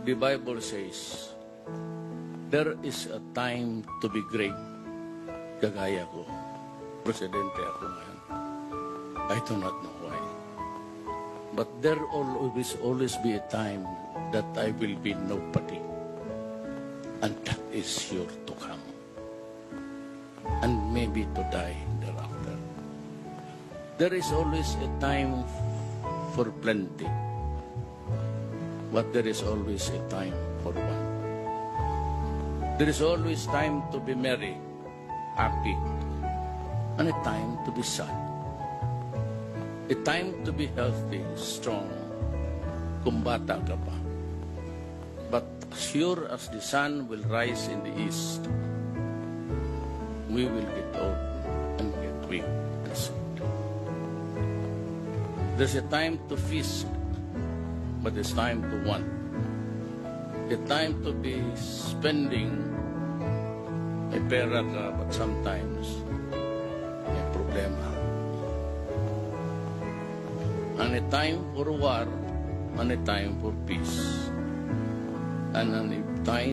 The Bible says, there is a time to be great. Kagaya ko. Presidente ako ngayon. I do not know why. But there will always be a time that I will be nobody. And that is sure to come. And maybe to die thereafter. There is always a time for plenty. But there is always a time for one. There is always time to be merry, happy, and a time to be sad. A time to be healthy, strong, kung bata ka pa. But sure as the sun will rise in the east, we will get old and get weak and sick. There's a time to feast, but it's time to want. A time to be spending may pera ka, but sometimes may problema. And a time for war, and a time for peace. And a time